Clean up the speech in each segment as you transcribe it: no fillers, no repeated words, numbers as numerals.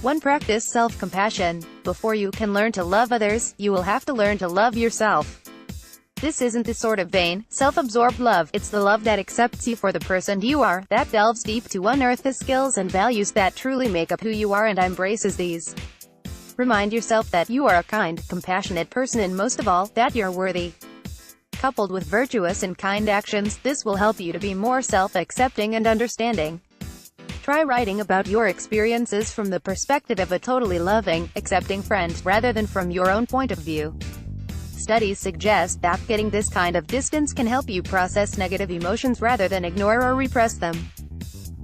1. Practice self-compassion. Before you can learn to love others, you will have to learn to love yourself. This isn't the sort of vain, self-absorbed love, it's the love that accepts you for the person you are, that delves deep to unearth the skills and values that truly make up who you are and embraces these. Remind yourself that you are a kind, compassionate person and most of all, that you're worthy. Coupled with virtuous and kind actions, this will help you to be more self-accepting and understanding. Try writing about your experiences from the perspective of a totally loving, accepting friend, rather than from your own point of view. Studies suggest that getting this kind of distance can help you process negative emotions rather than ignore or repress them.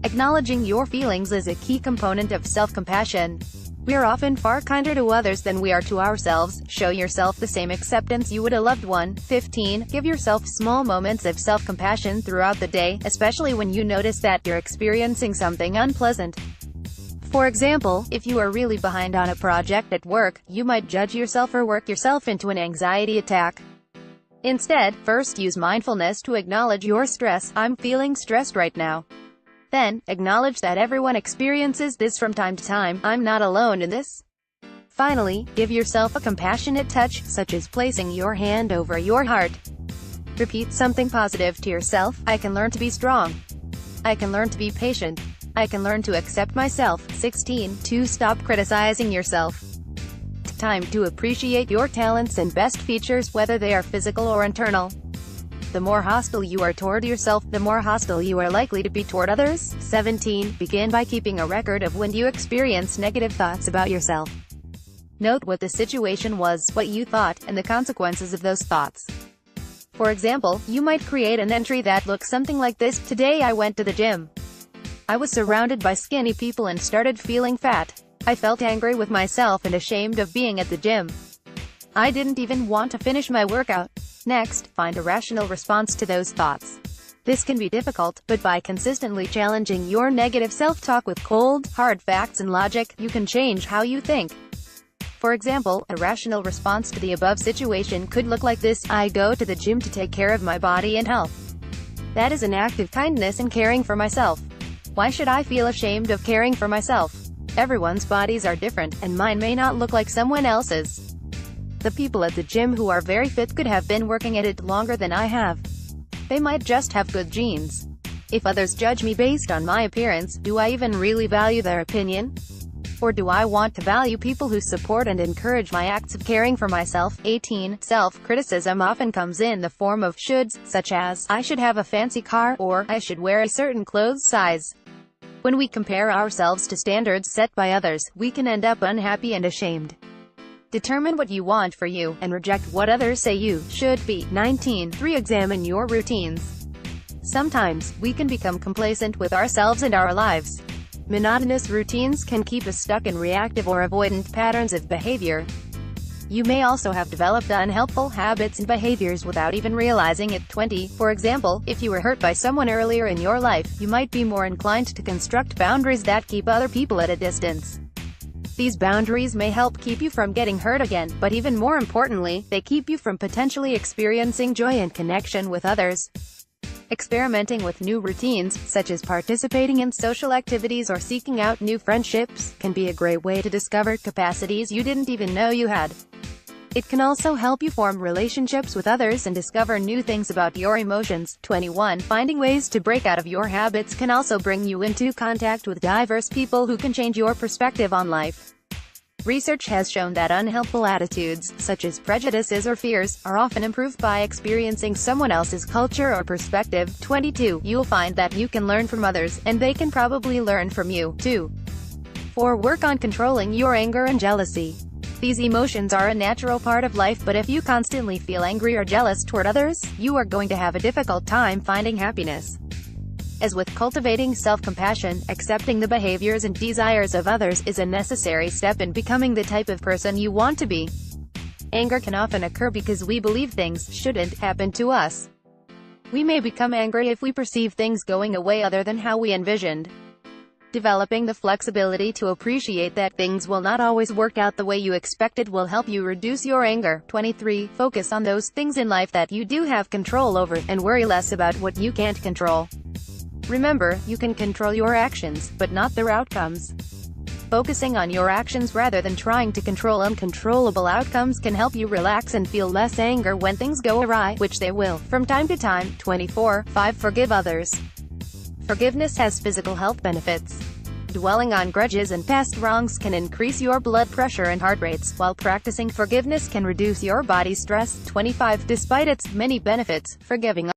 Acknowledging your feelings is a key component of self-compassion. We are often far kinder to others than we are to ourselves. Show yourself the same acceptance you would a loved one. 15. Give yourself small moments of self-compassion throughout the day, especially when you notice that you're experiencing something unpleasant. For example, if you are really behind on a project at work, you might judge yourself or work yourself into an anxiety attack. Instead, first use mindfulness to acknowledge your stress. I'm feeling stressed right now. Then, acknowledge that everyone experiences this from time to time. I'm not alone in this. Finally, give yourself a compassionate touch, such as placing your hand over your heart. Repeat something positive to yourself. I can learn to be strong. I can learn to be patient. I can learn to accept myself. 16. To stop criticizing yourself. Time to appreciate your talents and best features, whether they are physical or internal. The more hostile you are toward yourself, the more hostile you are likely to be toward others. 17. Begin by keeping a record of when you experience negative thoughts about yourself. Note what the situation was, what you thought, and the consequences of those thoughts. For example, you might create an entry that looks something like this. Today I went to the gym. I was surrounded by skinny people and started feeling fat. I felt angry with myself and ashamed of being at the gym. I didn't even want to finish my workout. Next, find a rational response to those thoughts. This can be difficult, but by consistently challenging your negative self-talk with cold, hard facts and logic, you can change how you think. For example, a rational response to the above situation could look like this: I go to the gym to take care of my body and health. That is an act of kindness and caring for myself. Why should I feel ashamed of caring for myself? Everyone's bodies are different, and mine may not look like someone else's. The people at the gym who are very fit could have been working at it longer than I have. They might just have good genes. If others judge me based on my appearance, do I even really value their opinion? Or do I want to value people who support and encourage my acts of caring for myself? 18. Self-criticism often comes in the form of shoulds, such as, I should have a fancy car, or, I should wear a certain clothes size. When we compare ourselves to standards set by others, we can end up unhappy and ashamed. Determine what you want for you, and reject what others say you should be. 19. Re-examine your routines. Sometimes, we can become complacent with ourselves and our lives. Monotonous routines can keep us stuck in reactive or avoidant patterns of behavior. You may also have developed unhelpful habits and behaviors without even realizing it. 20. For example, if you were hurt by someone earlier in your life, you might be more inclined to construct boundaries that keep other people at a distance. These boundaries may help keep you from getting hurt again, but even more importantly, they keep you from potentially experiencing joy and connection with others. Experimenting with new routines, such as participating in social activities or seeking out new friendships, can be a great way to discover capacities you didn't even know you had. It can also help you form relationships with others and discover new things about your emotions. 21. Finding ways to break out of your habits can also bring you into contact with diverse people who can change your perspective on life. Research has shown that unhelpful attitudes, such as prejudices or fears, are often improved by experiencing someone else's culture or perspective. 22. You'll find that you can learn from others, and they can probably learn from you, too. 4. Work on controlling your anger and jealousy. These emotions are a natural part of life, but if you constantly feel angry or jealous toward others, you are going to have a difficult time finding happiness. As with cultivating self-compassion, accepting the behaviors and desires of others is a necessary step in becoming the type of person you want to be. Anger can often occur because we believe things shouldn't happen to us. We may become angry if we perceive things going a way other than how we envisioned. Developing the flexibility to appreciate that things will not always work out the way you expected will help you reduce your anger. 23. Focus on those things in life that you do have control over, and worry less about what you can't control. Remember, you can control your actions, but not their outcomes. Focusing on your actions rather than trying to control uncontrollable outcomes can help you relax and feel less anger when things go awry, which they will, from time to time. 24. 5. Forgive others. Forgiveness has physical health benefits. Dwelling on grudges and past wrongs can increase your blood pressure and heart rates, while practicing forgiveness can reduce your body's stress. 25. Despite its many benefits, forgiving